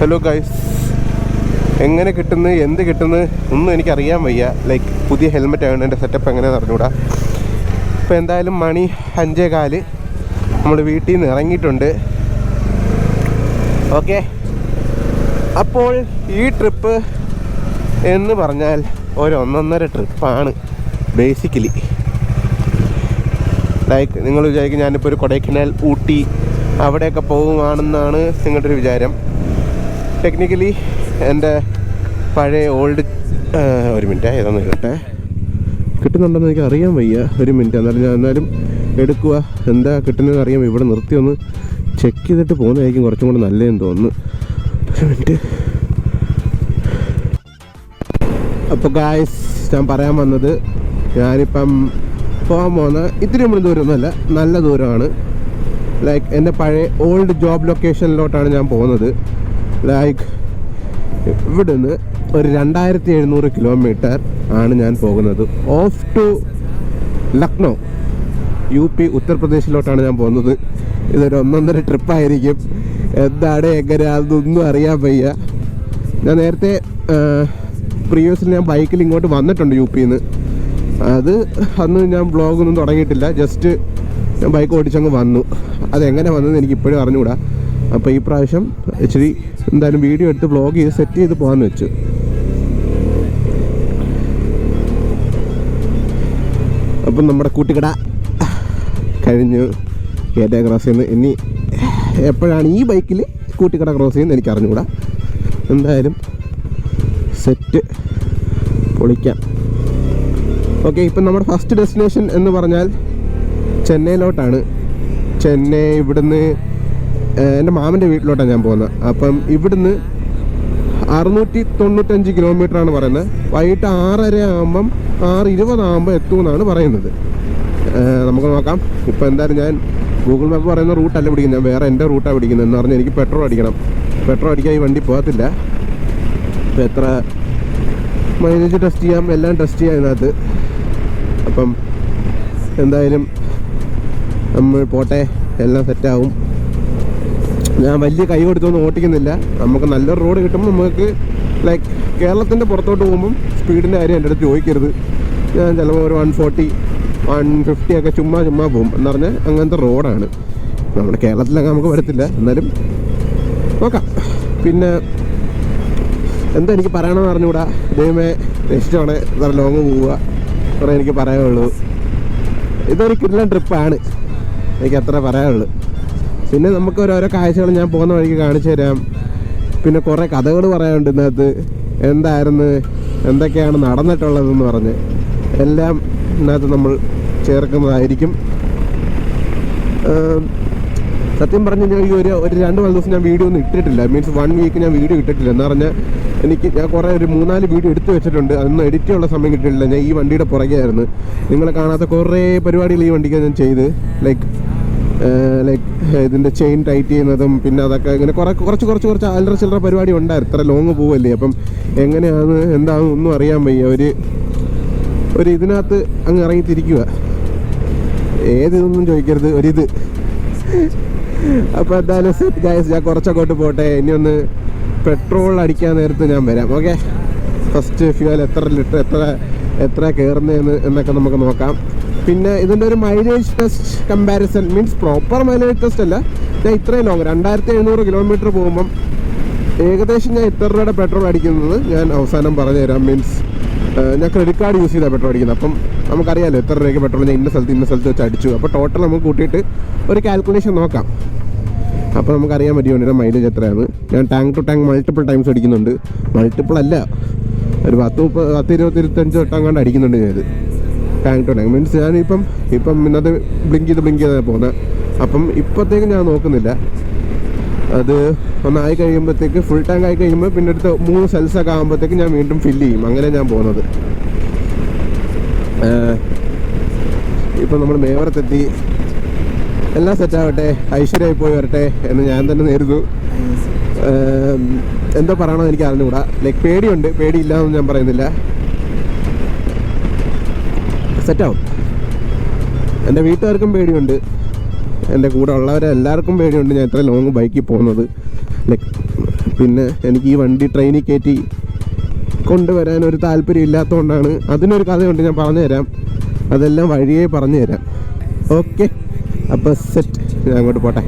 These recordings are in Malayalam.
ഹലോ ഗൈസ്, എങ്ങനെ കിട്ടുന്നു എന്ത് കിട്ടുന്നു ഒന്നും എനിക്കറിയാൻ വയ്യ. ലൈക്ക് പുതിയ ഹെൽമെറ്റ് ആണ്, എൻ്റെ സെറ്റപ്പ് എങ്ങനെയാണെന്ന് അറിഞ്ഞൂടാ. ഇപ്പോൾ എന്തായാലും മണി 5:15 നമ്മൾ വീട്ടിൽ നിന്ന് ഇറങ്ങിയിട്ടുണ്ട്. ഓക്കെ, അപ്പോൾ ഈ ട്രിപ്പ് എന്ന് പറഞ്ഞാൽ ഒരു 1.5 ട്രിപ്പാണ് ബേസിക്കലി. ലൈക്ക് നിങ്ങൾ വിചാരിക്കും ഞാനിപ്പോൾ ഒരു കൊടൈക്കനാൽ, ഊട്ടി അവിടെയൊക്കെ പോകുവാണെന്നാണ് നിങ്ങളുടെ ഒരു വിചാരം. ടെക്നിക്കലി എൻ്റെ പഴയ ഓൾഡ് ഒരു മിനിറ്റ് ഏതാന്ന് കേട്ടെ, കിട്ടുന്നുണ്ടെന്ന് എനിക്ക് അറിയാൻ വയ്യ. ഒരു മിനിറ്റ്, എന്നാലും എടുക്കുക. എന്താ കിട്ടുന്നതെന്ന് അറിയാം. ഇവിടെ നിർത്തി ഒന്ന് ചെക്ക് ചെയ്തിട്ട് പോകുന്നതായിരിക്കും കുറച്ചും കൂടെ നല്ലതെന്ന് തോന്നുന്നു. ഒരു മിനിറ്റ്. അപ്പോൾ ഗായ്സ്, ഞാൻ പറയാൻ വന്നത്, ഞാനിപ്പം പോകാൻ പോകുന്ന ഇത്തിരി ദൂരമൊന്നുമല്ല, നല്ല ദൂരമാണ്. ലൈക്ക് എൻ്റെ പഴയ ഓൾഡ് ജോബ് ലൊക്കേഷനിലോട്ടാണ് ഞാൻ പോകുന്നത്. ലൈക്ക് ഇവിടുന്ന് ഒരു 2700 കിലോമീറ്റർ ആണ് ഞാൻ പോകുന്നത്. ഓഫ് ടു ലക്നൗ, UP ഉത്തർപ്രദേശിലോട്ടാണ് ഞാൻ പോകുന്നത്. ഇതൊരു 1.5 ട്രിപ്പായിരിക്കും. എന്താണ് എങ്ങനെയാണെന്നൊന്നും അറിയാൻ വയ്യ. ഞാൻ നേരത്തെ പ്രീവിയസിൽ ഞാൻ ബൈക്കിൽ ഇങ്ങോട്ട് വന്നിട്ടുണ്ട് UPന്ന്. അന്ന് ഞാൻ വ്ളോഗൊന്നും തുടങ്ങിയിട്ടില്ല, ജസ്റ്റ് ഞാൻ ബൈക്ക് ഓടിച്ചങ്ങ് വന്നു. അതെങ്ങനെ വന്നതെന്ന് എനിക്ക് ഇപ്പോഴും അറിഞ്ഞുകൂടാ. അപ്പോൾ ഈ പ്രാവശ്യം ഇച്ചിരി എന്തായാലും വീഡിയോ എടുത്ത് വ്ളോഗ് ചെയ്ത് സെറ്റ് ചെയ്ത് പോകാമെന്ന് വെച്ചു. അപ്പം നമ്മുടെ കൂട്ടുകട കഴിഞ്ഞു, ഗേറ്റ് ക്രോസ് ചെയ്യുന്നത്. ഇനി എപ്പോഴാണ് ഈ ബൈക്കിൽ കൂട്ടുകട ക്രോസ് ചെയ്യുന്നത് എനിക്ക് അറിഞ്ഞുകൂടാ. എന്തായാലും സെറ്റ് പൊളിക്കാം. ഓക്കെ, ഇപ്പം നമ്മുടെ ഫസ്റ്റ് ഡെസ്റ്റിനേഷൻ എന്ന് പറഞ്ഞാൽ ചെന്നൈയിലോട്ടാണ്. ചെന്നൈ ഇവിടുന്ന് എൻ്റെ മാമൻ്റെ വീട്ടിലോട്ടാണ് ഞാൻ പോകുന്നത്. അപ്പം ഇവിടുന്ന് 695 കിലോമീറ്ററാണ് പറയുന്നത്. വൈകിട്ട് 6:30 ആകുമ്പം 6:20 ആകുമ്പോൾ എത്തുമെന്നാണ് പറയുന്നത്. നമുക്ക് നോക്കാം. ഇപ്പോൾ എന്തായാലും ഞാൻ ഗൂഗിൾ മാപ്പ് പറയുന്ന റൂട്ടല്ല പിടിക്കുന്നത്, ഞാൻ വേറെ എൻ്റെ റൂട്ടാണ് പിടിക്കുന്നത്. എന്ന് പറഞ്ഞാൽ എനിക്ക് പെട്രോൾ അടിക്കണം. പെട്രോൾ അടിക്കാൻ ഈ വണ്ടി പോകത്തില്ല. അപ്പോൾ എത്ര മൈലേജ് ടെസ്റ്റ് ചെയ്യാം, എല്ലാം ടെസ്റ്റ് ചെയ്യാം ഇതിനകത്ത്. അപ്പം എന്തായാലും നമ്മൾ പോട്ടെ, എല്ലാം സെറ്റാവും. ഞാൻ വലിയ കൈ കൊടുത്തൊന്നും ഓട്ടിക്കുന്നില്ല. നമുക്ക് നല്ലൊരു റോഡ് കിട്ടുമ്പോൾ നമുക്ക് ലൈക്ക് കേരളത്തിൻ്റെ പുറത്തോട്ട് പോകുമ്പം സ്പീഡിൻ്റെ കാര്യം എൻ്റെ അടുത്ത് ചോദിക്കരുത്. ഞാൻ ചിലപ്പോൾ ഒരു 140, 150 ഒക്കെ ചുമ്മാ പോകും എന്ന് പറഞ്ഞാൽ അങ്ങനത്തെ റോഡാണ്. നമ്മുടെ കേരളത്തിലൊക്കെ നമുക്ക് വരത്തില്ല, എന്നാലും നോക്കാം. പിന്നെ എന്താ എനിക്ക് പറയണമെന്ന് അറിഞ്ഞുകൂടാ. ദൈവമേ, ഇഷ്ടമാണ് ഇത്ര ലോങ് പോവുക, അത്രേ എനിക്ക് പറയാനുള്ളൂ. ഇതൊരു കിടിലൻ ട്രിപ്പാണ്, എനിക്ക് അത്ര പറയാനുള്ളൂ. പിന്നെ നമുക്ക് ഓരോരോ കാഴ്ചകൾ ഞാൻ പോകുന്ന വഴിക്ക് കാണിച്ചു തരാം. പിന്നെ കുറേ കഥകൾ പറയാനുണ്ട് ഇതിനകത്ത്. എന്തായിരുന്നു, എന്തൊക്കെയാണ് നടന്നിട്ടുള്ളതെന്ന് പറഞ്ഞ് എല്ലാം ഇതിനകത്ത് നമ്മൾ ചേർക്കുന്നതായിരിക്കും. സത്യം പറഞ്ഞു കഴിഞ്ഞാൽ ഈ ഒരു 2-4 ദിവസം ഞാൻ വീഡിയോ ഒന്നും ഇട്ടിട്ടില്ല. മീൻസ് 1 വീക്ക് ഞാൻ വീഡിയോ ഇട്ടിട്ടില്ല. എന്ന് പറഞ്ഞാൽ ഞാൻ കുറേ ഒരു 3-4 വീഡിയോ എടുത്ത് വെച്ചിട്ടുണ്ട്. അതൊന്നും എഡിറ്റ് ചെയ്യാനുള്ള സമയം കിട്ടിയിട്ടില്ല. ഞാൻ ഈ വണ്ടിയുടെ പുറകെയായിരുന്നു. നിങ്ങളെ കാണാത്ത കുറേ പരിപാടികൾ ഈ വണ്ടിക്ക് ഞാൻ ചെയ്ത്. ലൈക്ക് ഇതിൻ്റെ ചെയിൻ ടൈറ്റ് ചെയ്യുന്നതും പിന്നെ അതൊക്കെ ഇങ്ങനെ കുറച്ച് അല്ലറ ചില്ലറ പരിപാടി ഉണ്ടായിരുന്നു. ഇത്ര ലോങ് പോവല്ലേ, അപ്പം എങ്ങനെയാണ് എന്താണെന്ന് ഒന്നും അറിയാൻ വയ്യ. ഒരു ഇതിനകത്ത് അങ്ങ് ഇറങ്ങിത്തിരിക്കുക. ഏതിതൊന്നും ചോദിക്കരുത്, ഒരിത്. അപ്പോൾ എന്തായാലും സെറ്റ് ഗൈസ്, ഞാൻ കുറച്ചങ്ങോട്ട് പോട്ടെ. ഇനി ഒന്ന് പെട്രോൾ അടിക്കാൻ നേരത്ത് ഞാൻ വരാം. ഓക്കെ, ഫസ്റ്റ് ഫ്യൂവൽ എത്ര ലിറ്റർ എത്ര കയറുന്നതെന്ന് എന്നൊക്കെ നമുക്ക് നോക്കാം. പിന്നെ ഇതിൻ്റെ ഒരു mileage test comparison, means proper mileage test അല്ല. ഞാൻ ഇത്രയും ലോങ് 2700 കിലോമീറ്റർ പോകുമ്പം ഏകദേശം ഞാൻ ഇത്ര രൂപയുടെ പെട്രോൾ അടിക്കുന്നത് ഞാൻ അവസാനം പറഞ്ഞു തരാം. മീൻസ് ഞാൻ ക്രെഡിറ്റ് കാർഡ് യൂസ് ചെയ്താണ് പെട്രോൾ അടിക്കുന്നത്. അപ്പം നമുക്കറിയാമല്ലോ എത്ര രൂപയ്ക്ക് പെട്രോൾ ഞാൻ ഇന്ന സ്ഥലത്ത് വെച്ച് അടിച്ചു. അപ്പോൾ ടോട്ടൽ നമുക്ക് കൂട്ടിയിട്ട് ഒരു കാൽക്കുലേഷൻ നോക്കാം. അപ്പോൾ നമുക്കറിയാൻ പറ്റുമോ മൈലേജ് എത്രയാണ്. ഞാൻ tank to tank multiple times അടിക്കുന്നുണ്ട്. മൾട്ടിപ്പിൾ അല്ല, ഒരു 10-20-25 വട്ടം കണ്ട് അടിക്കുന്നുണ്ട് ഞാനിത് ടാങ്ക് ടു ടാങ്ക്. മീൻസ് ഞാനിപ്പം ഇന്നത് ബ്ലിങ്ക് ചെയ്താണ് പോകുന്നത്. അപ്പം ഇപ്പോഴത്തേക്കും ഞാൻ നോക്കുന്നില്ല. അത് ഒന്നായി കഴിയുമ്പോഴത്തേക്ക് ഫുൾ ടാങ്ക് ആയി കഴിയുമ്പോൾ പിന്നെ അടുത്ത് 3 സെൽസൊക്കെ ആകുമ്പോഴത്തേക്ക് ഞാൻ വീണ്ടും ഫില്ല് ചെയ്യും. അങ്ങനെ ഞാൻ പോകുന്നത്. ഇപ്പം നമ്മൾ മേവറത്തെത്തി. എല്ലാം സെറ്റാവട്ടെ, ഐശ്വര്യമായി പോയി വരട്ടെ എന്ന് ഞാൻ തന്നെ നേരുന്നു. എന്തോ പറയണമെന്ന് എനിക്ക് അറിഞ്ഞുകൂടാ. ലൈക്ക് പേടിയുണ്ട്, പേടിയില്ലാന്ന് ഞാൻ പറയുന്നില്ല. സെറ്റാവും. എൻ്റെ വീട്ടുകാർക്കും പേടിയുണ്ട്, എൻ്റെ കൂടെ ഉള്ളവരെ എല്ലാവർക്കും പേടിയുണ്ട് ഞാൻ ഇത്ര ലോങ് ബൈക്കിൽ പോകുന്നത്. ലൈക്ക് പിന്നെ എനിക്ക് ഈ വണ്ടി ട്രെയിനിൽ കയറ്റി കൊണ്ടുവരാൻ ഒരു താല്പര്യം ഇല്ലാത്തതുകൊണ്ടാണ്. അതിനൊരു കഥയുണ്ട്, ഞാൻ പറഞ്ഞു തരാം. അതെല്ലാം വഴിയേ പറഞ്ഞു തരാം. ഓക്കെ, അപ്പോൾ സെറ്റ്, ഞാൻ അങ്ങോട്ട് പോട്ടെ.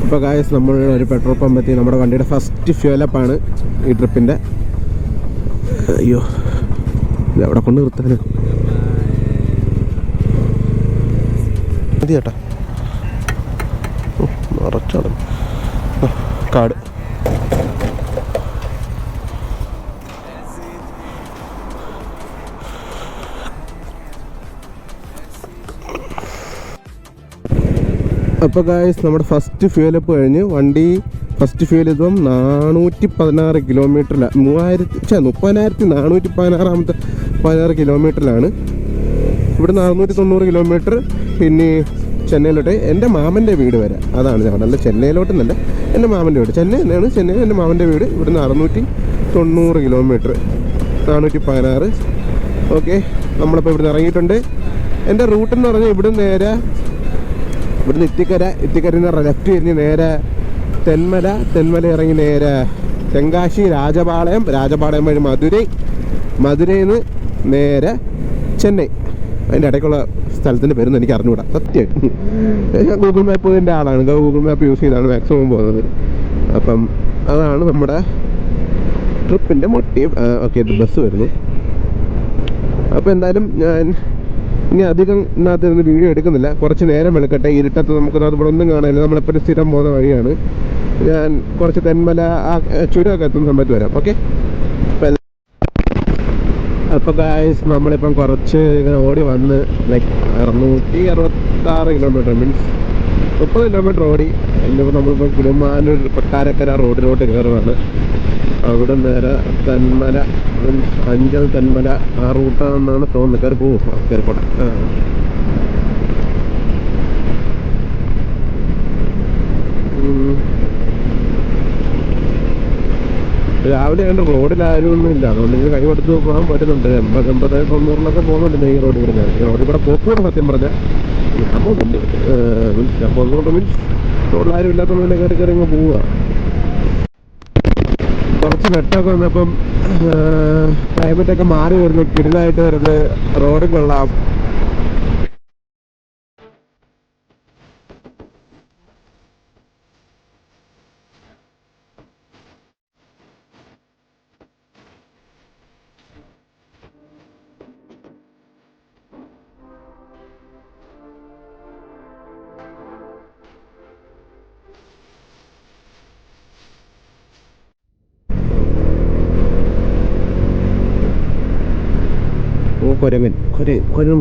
ഇപ്പോൾ ഗായ്സ് നമ്മൾ ഒരു പെട്രോൾ പമ്പ് എത്തി. നമ്മുടെ വണ്ടിയുടെ ഫസ്റ്റ് ഫ്യൂലപ്പാണ് ഈ ട്രിപ്പിൻ്റെ. അയ്യോ, ഇത് എവിടെ കൊണ്ട് നിർത്താന് മതി ചേട്ടാ. നിറച്ചാണ് കാട്. അപ്പോൾ ഗായ്സ് നമ്മുടെ ഫസ്റ്റ് ഫ്യൂലപ്പ് കഴിഞ്ഞ് വണ്ടി ഫസ്റ്റ് ഫ്യൂൽ ഇപ്പം 416 കിലോമീറ്ററിലാണ്. 30,416 കിലോമീറ്ററിലാണ്. ഇവിടുന്ന് 690 കിലോമീറ്റർ പിന്നെ ചെന്നൈയിലോട്ട് എൻ്റെ മാമൻ്റെ വീട് വരെ. അതാണ് ഞാൻ അല്ല ചെന്നൈയിലോട്ടെന്നല്ല, എൻ്റെ മാമൻ്റെ വീട് ചെന്നൈ തന്നെയാണ്. ചെന്നൈ എൻ്റെ മാമൻ്റെ വീട്. ഇവിടുന്ന് 690 കിലോമീറ്റർ, 416. ഓക്കെ, നമ്മളിപ്പോൾ ഇവിടുന്ന് ഇറങ്ങിയിട്ടുണ്ട്. എൻ്റെ റൂട്ടെന്ന് പറഞ്ഞാൽ ഇവിടുന്ന് നേരെ ഇവിടുന്ന് ഇത്തിക്കരയിൽ നിന്ന് ലെഫ്റ്റ് തിരിഞ്ഞ് നേരെ തെന്മല ഇറങ്ങി നേരെ തെങ്കാശി, രാജപാളയം വഴി മധുരയിൽ നിന്ന് നേരെ ചെന്നൈ. അതിൻ്റെ ഇടയ്ക്കുള്ള സ്ഥലത്തിൻ്റെ പേരൊന്നും എനിക്ക് അറിഞ്ഞുകൂടാ സത്യമായിട്ട്. ഞാൻ ഗൂഗിൾ മാപ്പിൻ്റെ ആളാണ്, ഗൂഗിൾ മാപ്പ് യൂസ് ചെയ്താണ് മാക്സിമം പോകുന്നത്. അപ്പം അതാണ് നമ്മുടെ ട്രിപ്പിൻ്റെ മോട്ടീവ്. ഓക്കെ, ഇത് ബസ് വരുന്നു. അപ്പോൾ എന്തായാലും ഞാൻ ഇനി അധികം ഇതിനകത്ത് നിന്ന് വീഡിയോ എടുക്കുന്നില്ല. കുറച്ച് നേരം വെളുക്കട്ടെ, ഇരുട്ടത്ത് നമുക്ക് ഇവിടെ ഒന്നും കാണാനില്ല. നമ്മളെപ്പോഴും സ്ഥിരം പോകുന്ന വഴിയാണ്. ഞാൻ കുറച്ച് തെന്മല ആ ചുരമൊക്കെ എത്തുന്ന സമയത്ത് വരാം. ഓക്കെ, അപ്പോൾ ഗായ്സ് നമ്മളിപ്പം കുറച്ച് ഇങ്ങനെ ഓടി വന്ന് ലൈക്ക് 666 കിലോമീറ്റർ മീൻസ് 30 കിലോമീറ്റർ ഓടി. എന്നിപ്പോൾ നമ്മളിപ്പോൾ കിളിമാനൂർ കൊട്ടാരക്കര റോഡിലോട്ട് കയറുവാണ്. അവിടെ നേരെ തെന്മല അഞ്ചൽ തെന്മല ആ റൂട്ടാണെന്നാണ് തോന്നുന്നത്. കയറി പോവും, കയറിപ്പോട്ടെ. രാവിലെ ആയിട്ട് റോഡിൽ ആരും ഒന്നും ഇല്ല, അതുകൊണ്ട് എനിക്ക് കൈ കൊടുത്ത് പോകാൻ പറ്റുന്നുണ്ട്. 80, 90 പോകുന്നുണ്ട് ഈ റോഡിൽ കൂടെ. ഞാൻ റോഡിൽ കൂടെ പോക്കൂടെ സത്യം പറഞ്ഞാൽ ഞാൻ പോകുന്നുണ്ട്. ഞാൻ പോകുന്നുണ്ട് മീൻസ് റോഡിലാരും ഇല്ലാത്തതുകൊണ്ട് കയറി അങ്ങ് പോവുക. കുറച്ച് വെട്ടമൊക്കെ വന്നപ്പം ക്ലൈമറ്റൊക്കെ മാറി വരുന്നു, കിടിലായിട്ട് വരുന്നത്. റോഡ് കൊള്ളാം. കൊരങ്ങൻ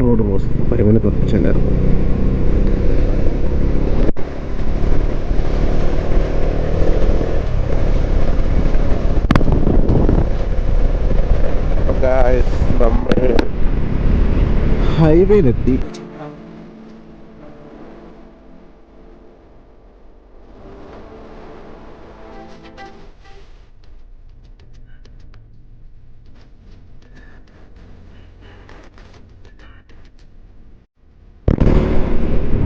റോഡ് ക്രോസ്. കൊരങ്ങനെ കുറച്ചുണ്ടായിരുന്നു. നമ്മൾ ഹൈവേയിലെത്തി.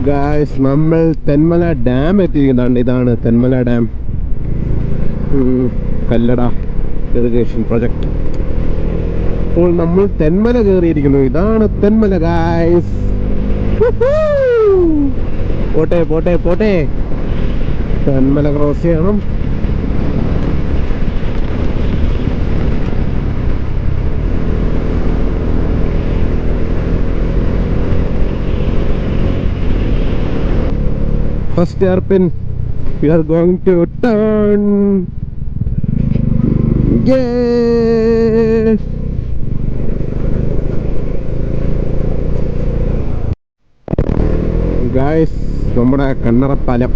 ഗായ്സ് നമ്മൾ തെന്മല ഡാം എത്തിയിരിക്കുന്നതാണ്. ഇതാണ് Thenmala dam, Kallada irrigation project. അപ്പോൾ നമ്മൾ തെന്മല കയറിയിരിക്കുന്നു. ഇതാണ് തെന്മല ഗായ്സ്. പോട്ടെ തെന്മല ക്രോസ് ചെയ്യണം. First hairpin, we are going to turn. Yes. Guys, നമ്മുടെ കണ്ണറപ്പാലം.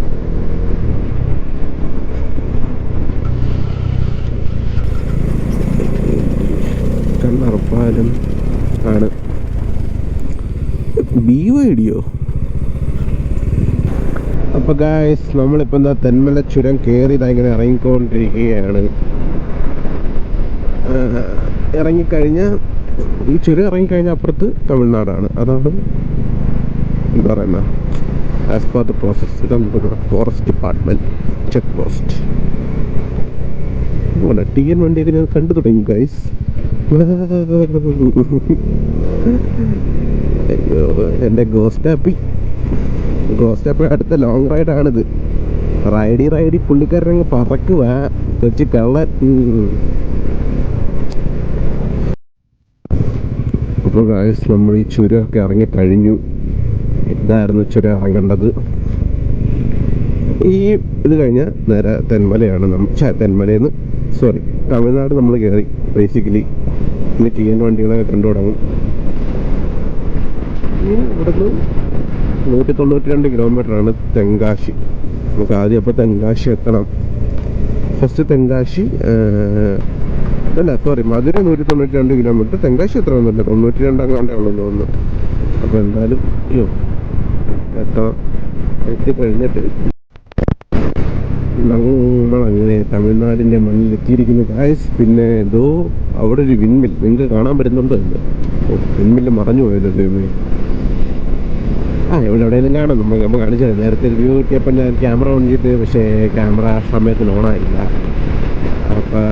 കണ്ണറപ്പാലം ആണ്. BYDയോ? അപ്പോൾ ഗായ്സ് നമ്മളിപ്പോൾ എന്താ തെന്മല ചുരം കയറി ഇങ്ങനെ ഇറങ്ങിക്കൊണ്ടിരിക്കുകയാണ്. ഇറങ്ങിക്കഴിഞ്ഞാൽ ഈ ചുരം ഇറങ്ങിക്കഴിഞ്ഞാൽ അപ്പുറത്ത് തമിഴ്നാടാണ്. അതാണ് എന്താ പറയുന്ന ആസ് പെർ ദ പ്രോസസ്. ഇതാണ് forest department check post. TN വണ്ടിയൊക്കെ ഞാൻ കണ്ടു തുടങ്ങി ഗൈസ്. അയ്യോ, എൻ്റെ ഗോസ്റ്റാപ്പി അടുത്ത ലോങ് റൈഡാണിത്. റൈഡി പുള്ളിക്കാരനങ്ങ് പറക്കുക കൊച്ചു കള്ളൻ. അപ്പോൾ ഗൈസ്, നമ്മൾ ഈ ചുരമൊക്കെ ഇറങ്ങിക്കഴിഞ്ഞു. ഇതായിരുന്നു ചുരം ഇറങ്ങേണ്ടത്. ഈ ഇത് കഴിഞ്ഞാൽ നേരെ തെന്മലയാണ്. തെന്മലയിൽ നിന്ന് തമിഴ്നാട് നമ്മൾ കയറി ബേസിക്കലി. ഇനി TN വണ്ടികളൊക്കെ കണ്ടു തുടങ്ങും. ഇവിടുന്ന് 192 കിലോമീറ്ററാണ് തെങ്കാശി. നമുക്ക് ആദ്യം അപ്പോൾ തെങ്കാശി എത്തണം. ഫസ്റ്റ് തെങ്കാശി മധുര 192 കിലോമീറ്റർ. തെങ്കാശി എത്ര ഒന്നുമില്ല, 92 അങ്ങാണ്ടേ ഉള്ളൂ തോന്നുന്നു. അപ്പോൾ എന്തായാലും എത്തണം. എത്തിക്കഴിഞ്ഞിട്ട് നമ്മളങ്ങനെ തമിഴ്നാടിൻ്റെ മണ്ണിലെത്തിയിരിക്കുന്നു ഗായ്സ്. പിന്നെ എന്തോ അവിടെ ഒരു വിൻമിൽ നിങ്ങൾക്ക് കാണാൻ പറ്റുന്നുണ്ടോ? വിൻമില്ല് മറഞ്ഞു പോയല്ലോ ദൈവമേ. ഇവിടെ എവിടെയെങ്കിലും കാണാം. നമ്മൾ കാണിച്ചത് നേരത്തെ റിവ്യൂ കിട്ടിയപ്പോൾ ഞാൻ ക്യാമറ ഓൺ ചെയ്തിട്ട്, പക്ഷേ ക്യാമറ സമയത്തിന് ഓണായില്ല. അപ്പം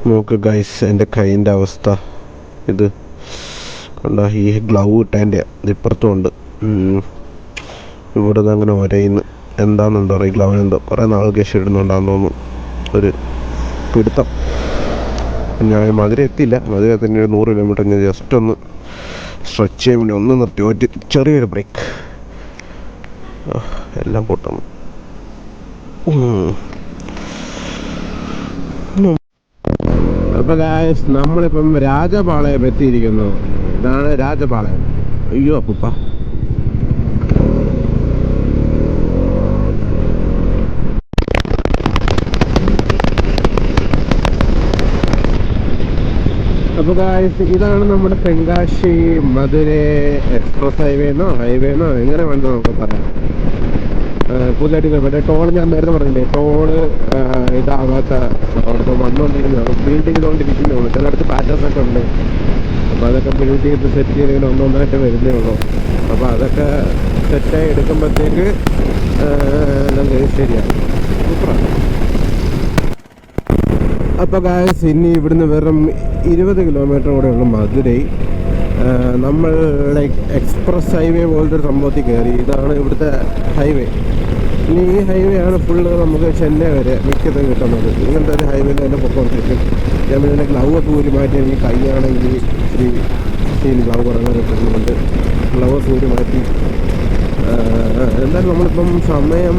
നോക്ക് ഗൈസ്, എൻ്റെ കൈൻ്റെ അവസ്ഥ. ഇത് കണ്ട, ഈ ഗ്ലൗ ഇട്ടതിൻ്റെ ഇപ്പുറത്തുമുണ്ട്. ഇവിടെ നിന്ന് അങ്ങനെ ഒരയിന്ന് എന്താണെന്നുണ്ടോ ഈ ഗ്ലൗവിനെന്തോ കുറേ നാൾ കേസ് ഇടുന്നുണ്ടാന്ന് തോന്നുന്നു. ഒരു പിടുത്തം. ഞാൻ മധുര എത്തിയില്ല. മധുര തന്നെ 100 കിലോമീറ്റർ ഞാൻ ജസ്റ്റ് ഒന്ന് സ്ട്രെച്ച് ചെയ്യാൻ വേണ്ടി ഒന്ന് നിർത്തി ഒറ്റ ചെറിയൊരു ബ്രേക്ക്. എല്ലാം പൊട്ടണം. അപ്പോൾ ഗായ്സ്, നമ്മളിപ്പം രാജപാളയം എത്തിയിരിക്കുന്നു. ഇതാണ് രാജപാളയം. അയ്യോ അപ്പൂപ്പ. അപ്പോൾ ഗായ്സ്, ഇതാണ് നമ്മുടെ തെങ്കാശി മധുര എക്സ്പ്രസ് ഹൈവേന്നോ എങ്ങനെ വേണ്ടോ നമുക്ക് പറയാം. പുതിയതായിട്ട് മറ്റേ ടോൾ ഞാൻ നേരത്തെ പറഞ്ഞില്ലേ, ടോള് ഇതാകാത്ത അവിടുത്തെ വന്നുകൊണ്ടിരിക്കുന്നതാണ്, ബിൽഡ് ചെയ്തുകൊണ്ടിരിക്കുന്നതാണ്. ചിലയിടത്ത് പാറ്റേഴ്സൊക്കെ ഉണ്ട്. അപ്പോൾ അതൊക്കെ ബിൽഡ് ചെയ്ത് സെറ്റ് ചെയ്ത് ഒന്നൊന്നായിട്ട് വരുന്നേ ഉള്ളൂ. അപ്പോൾ അതൊക്കെ സെറ്റായി എടുക്കുമ്പോഴത്തേക്ക് ശരിയാണ്. സൂപ്പറാണ്. അപ്പോൾ ഗായ്സ്, ഇനി ഇവിടുന്ന് വെറും 20 കിലോമീറ്റർ കൂടെ ഉള്ളു മധുരൈ. നമ്മൾ എക്സ്പ്രസ് ഹൈവേ പോലത്തെ ഒരു സംഭവത്തിൽ കയറി. ഇതാണ് ഇവിടുത്തെ ഹൈവേ. ഇനി ഈ ഹൈവേ ആണ് ഫുള്ള് നമുക്ക് ചെന്നൈ വരെ മിക്കതും കിട്ടുന്നത്. ഇങ്ങനത്തെ ഒരു ഹൈവേയിൽ തന്നെ പൊക്കോണ്ടിരിക്കും. ഞാൻ പിന്നെ ഗ്ലൗ ഒക്കെ ഊരി മാറ്റി. എനിക്ക് കൈയാണെങ്കിൽ ഇച്ചിരി ഗ്ലൗ കുറഞ്ഞ കിട്ടുന്നുണ്ട്. ഗ്ലൗസ് ഊരി മാറ്റി. എന്തായാലും നമ്മളിപ്പം സമയം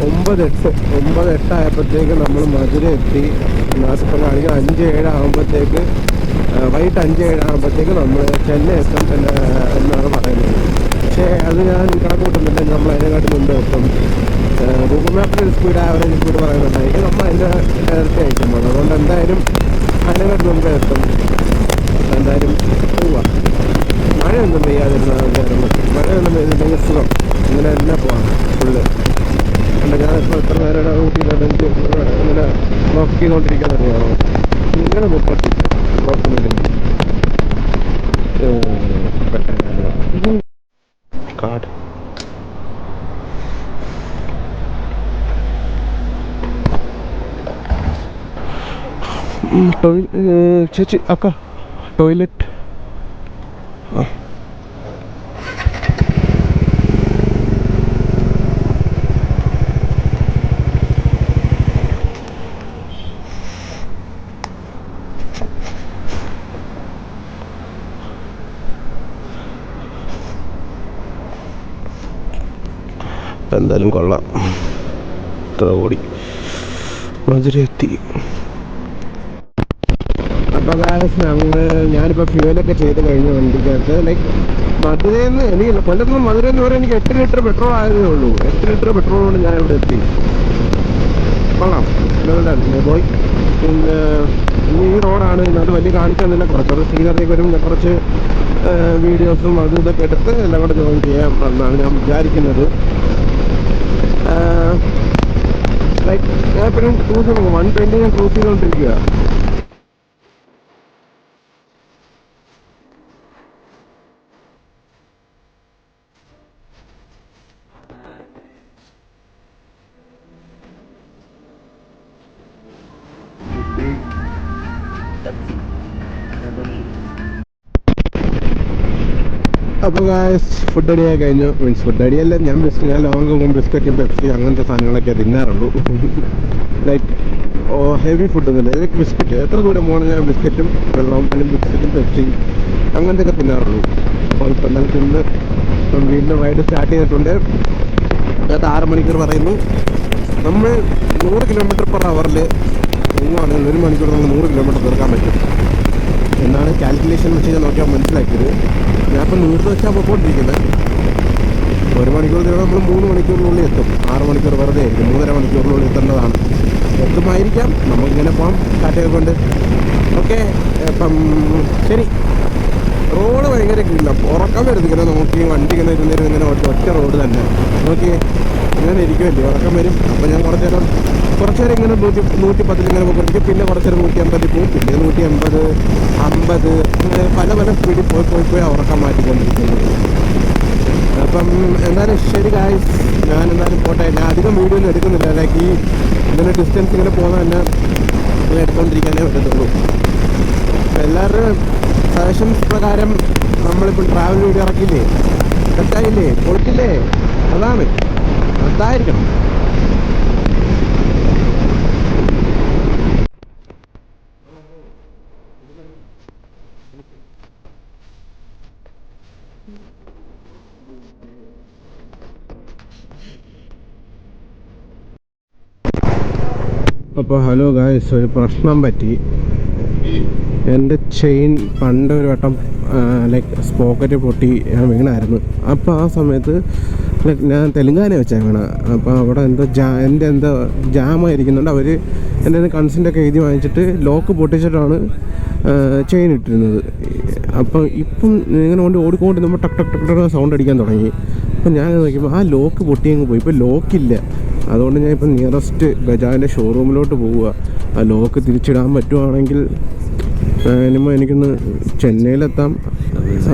9:08 ആയപ്പോഴത്തേക്ക് നമ്മൾ മധുര എത്തി. ഇപ്പം കാണിക്കുക 5-7 ആകുമ്പോഴത്തേക്ക്, വൈകിട്ട് 5-7 ആകുമ്പോഴത്തേക്ക് നമ്മൾ ചെന്നൈ എത്തും എന്നാണ് പറയുന്നത്. പക്ഷേ അത് ഞാൻ കണക്കൂട്ടുന്നില്ല. നമ്മൾ അതിനെക്കാട്ടി മുമ്പ് എത്തും. ഗൂഗിൾ മാപ്പിൽ ആവറേജ് സ്പീഡ് പറയുന്നുണ്ടായിരിക്കും. നമ്മൾ അതിൻ്റെ നേരത്തെ അയക്കും പോകണം. അതുകൊണ്ട് എന്തായാലും അതിനെക്കാട്ടി മുമ്പ് എത്തും. എന്തായാലും പോവാം. മഴയൊന്നും പെയ്യാതിരുന്ന മഴയൊന്നും പെയ്തില്ലെങ്കിൽ സുഖം. ഇങ്ങനെ തന്നെ പോവാം ഫുള്ള്. അല്ല, ഞാനിപ്പോൾ എത്ര നേരം ഊട്ടിയിലെനിക്ക് ഇങ്ങനെ നോക്കിക്കൊണ്ടിരിക്കാൻ അറിയാമോ? ഇങ്ങനെ മുപ്പത്തി നോക്കുന്നില്ലെങ്കിൽ കാട്. ചേച്ചി അക്ക ടോയ്ലറ്റ്. എന്തായാലും കൊള്ളാം. ഇത്ര ഓടി മധുര എത്തി. അപ്പോൾ ഞാനിപ്പോൾ ഫ്യൂവലൊക്കെ ചെയ്ത് കഴിഞ്ഞ വണ്ടിക്കകത്ത് മധുരയിൽ നിന്ന് എനിക്ക് കൊല്ലത്ത് നിന്ന് മധുര എന്ന് പറയാൻ എനിക്ക് 8 ലിറ്റർ പെട്രോൾ ആയതേ ഉള്ളൂ. 8 ലിറ്റർ പെട്രോൾ കൊണ്ട് ഞാൻ ഇവിടെ എത്തി. കൊള്ളാം. കിലോമീറ്റർ പോയി. പിന്നെ ഈ റോഡാണ്. ഇതിനകത്ത് വലിയ കാണിക്കുന്നില്ല. കുറച്ചൊക്കെ ശ്രീനഗറിലേക്ക് വരും. കുറച്ച് വീഡിയോസും അതും ഇതൊക്കെ എടുത്ത് എല്ലാം കൂടെ ജോയിൻ ചെയ്യാം എന്നാണ് ഞാൻ വിചാരിക്കുന്നത്. ലൈക്ക് ഞാൻ എപ്പോഴും ക്രൂസ് 120 ഞാൻ ക്രൂസ് ചെയ്തുകൊണ്ടിരിക്കുക. അപ്പോൾ ഫുഡ് അടിയായി കഴിഞ്ഞു. മീൻസ് ഫുഡ് അടിയല്ല, ഞാൻ ലോങ്ങും ബിസ്ക്കറ്റും പെപ്സി അങ്ങനത്തെ സാധനങ്ങളൊക്കെ തിന്നാറുള്ളൂ. ലൈക്ക് ഹെവി ഫുഡൊന്നുമില്ല. ലൈക്ക് ബിസ്ക്കറ്റ് എത്ര ദൂരം പോകണം ഞാൻ ബിസ്ക്കറ്റും വെള്ളവും അല്ലെങ്കിൽ ബിസ്ക്കറ്റും പെപ്സിയും അങ്ങനത്തെ ഒക്കെ തിന്നാറുള്ളൂ. അപ്പോൾ ഇപ്പം എന്തായാലും തിന്ന് വീണ്ടും റൈഡ് സ്റ്റാർട്ട് ചെയ്തിട്ടുണ്ട്. അത് 6 മണിക്കൂർ പറയുന്നു. നമ്മൾ 100 km/h പോവുകയാണെങ്കിൽ 1 മണിക്കൂർ നമ്മൾ 100 km തീർക്കാൻ പറ്റും എന്നാണ് കാൽക്കുലേഷൻ വെച്ച് ഞാൻ നോക്കിയാൽ മനസ്സിലാക്കിയത്. ഞാനിപ്പോൾ 100 വെച്ചാൽ പോയിക്കൊണ്ടിരിക്കുന്നത്. 1 മണിക്കൂർ തീർന്നാൽ നമ്മൾ 3 മണിക്കൂറിനുള്ളിൽ എത്തും. 6 മണിക്കൂർ വെറുതെ ആയിരിക്കും. 3.5 മണിക്കൂറിനുള്ളിൽ എത്തേണ്ടതാണ്. എത്തുമായിരിക്കാം. നമുക്കിങ്ങനെ പോകാം കാറ്റൊക്കെ കൊണ്ട്. ഓക്കെ, അപ്പം ശരി. റോഡ് ഭയങ്കര കീഴില്ല. ഉറക്കം വരുന്നത് ഇങ്ങനെ നോക്കി വണ്ടി ഇങ്ങനെ ഇങ്ങനെ ഒറ്റ റോഡ് തന്നെ നോക്കി ഇങ്ങനെ ഇരിക്കുമല്ലേ, ഉറക്കം വരും. അപ്പോൾ ഞാൻ കുറച്ച് നേരം ഇങ്ങനെ 110 ഇങ്ങനെ പോയിരിക്കും. പിന്നെ കുറച്ച് നേരം 150 പോകും. പിന്നെ 180, 50 അങ്ങനെ പല സ്പീഡിൽ പോയി ഉറക്കം മാറ്റിക്കൊണ്ടിരിക്കുന്നത്. അപ്പം എന്തായാലും ശരി ഗായ്സ്, ഞാൻ എന്തായാലും പോട്ടെ. ഞാൻ അധികം വീഡിയോ ഒന്നും എടുക്കുന്നില്ല. ലൈക്ക് ഈ ഇതിൻ്റെ ഡിസ്റ്റൻസ് ഇങ്ങനെ പോകുന്ന തന്നെ എടുത്തുകൊണ്ടിരിക്കാനേ പറ്റത്തുള്ളൂ. എല്ലാവരുടെയും സജഷൻസ് പ്രകാരം നമ്മളിപ്പോൾ ട്രാവൽ വീഡിയോ ഇറക്കില്ലേ, തെറ്റായില്ലേ, പൊളിച്ചില്ലേ, അതായിരിക്കണം. അപ്പോൾ ഹലോ ഗായ്സ്, ഒരു പ്രശ്നം പറ്റി. എൻ്റെ ചെയിൻ പണ്ട് ഒരു വട്ടം ലൈക്ക് സ്പോക്കറ്റ് പൊട്ടി ഞാൻ വീണായിരുന്നു. അപ്പോൾ ആ സമയത്ത് ലൈക്ക് ഞാൻ തെലുങ്കാന വെച്ചാൽ വീണ. അപ്പോൾ അവിടെ എന്തോ ജാമായിരിക്കുന്നുണ്ട്. അവർ എൻ്റെ കൺസിൻ്റൊക്കെ എഴുതി വാങ്ങിച്ചിട്ട് ലോക്ക് പൊട്ടിച്ചിട്ടാണ് ചെയിൻ ഇട്ടിരുന്നത്. അപ്പം ഇപ്പം ഇങ്ങനെ ഓടിക്കൊണ്ട് നമ്മൾ ടക്ക് ടക്ക് ടക്ക് സൗണ്ട് അടിക്കാൻ തുടങ്ങി. അപ്പം ഞാൻ നോക്കിയപ്പോൾ ആ ലോക്ക് പൊട്ടിയങ്ങ് പോയി. ഇപ്പോൾ ലോക്കില്ല. അതുകൊണ്ട് ഞാൻ ഇപ്പം നിയറസ്റ്റ് ബജാജിൻ്റെ ഷോറൂമിലോട്ട് പോവുക. ആ ലോക്ക് തിരിച്ചിടാൻ പറ്റുവാണെങ്കിൽ ഇനിമോ എനിക്കൊന്ന് ചെന്നൈയിലെത്താം.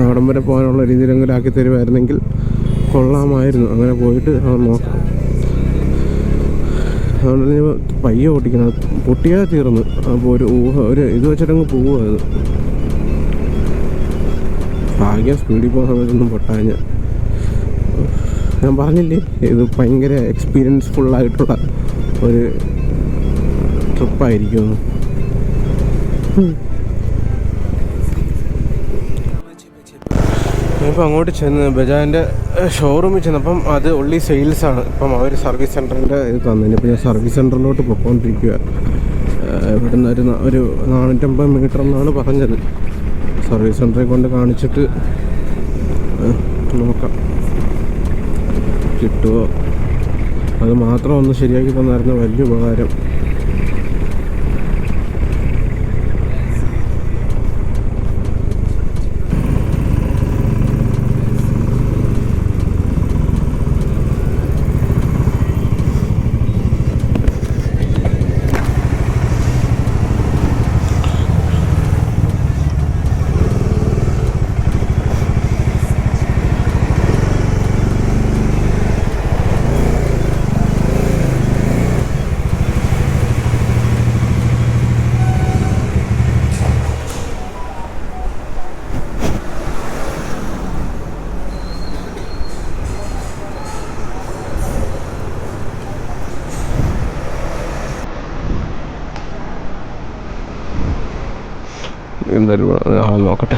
അവിടം വരെ പോകാനുള്ള രീതിയിലെങ്കിലും ആക്കി തരുമായിരുന്നെങ്കിൽ കൊള്ളാമായിരുന്നു. അങ്ങനെ പോയിട്ട് നോക്കാം. അതുകൊണ്ട് ഞാൻ പയ്യെ ഓടിക്കണം. പൊട്ടിയാൽ തീർന്നു. അപ്പോൾ ഒരു ഇത് വെച്ചിട്ടങ്ങ് പോവുക. അത് ഭാഗ്യം സ്പീഡിൽ പോകുന്ന സമയത്തൊന്നും പൊട്ടാഞ്ഞ. ഞാൻ പറഞ്ഞില്ലേ, ഇത് ഭയങ്കര എക്സ്പീരിയൻസ് ഫുള്ളായിട്ടുള്ള ഒരു ട്രിപ്പായിരിക്കുമെന്ന്. ഇപ്പോൾ അങ്ങോട്ട് ചെന്ന് ബജാജിൻ്റെ ഷോറൂമിൽ ചെന്നപ്പം അത് ഒൺലി സെയിൽസാണ്. ഇപ്പം അവർ സർവീസ് സെൻറ്ററിൻ്റെ ഇത് തന്നതിന്. ഇപ്പോൾ ഞാൻ സർവീസ് സെൻറ്ററിലോട്ട് പോയിക്കൊണ്ടിരിക്കുക. ഇവിടുന്ന് ഒരു 450 മീറ്റർ എന്നാണ് പറഞ്ഞത്. സർവീസ് സെൻറ്ററിൽ കൊണ്ട് കാണിച്ചിട്ട് നോക്കാം കിട്ടുമോ. അത് മാത്രം ഒന്ന് ശരിയാക്കി തന്നായിരുന്നു വലിയ ഉപകാരം. എന്തായാലും നോക്കട്ടെ.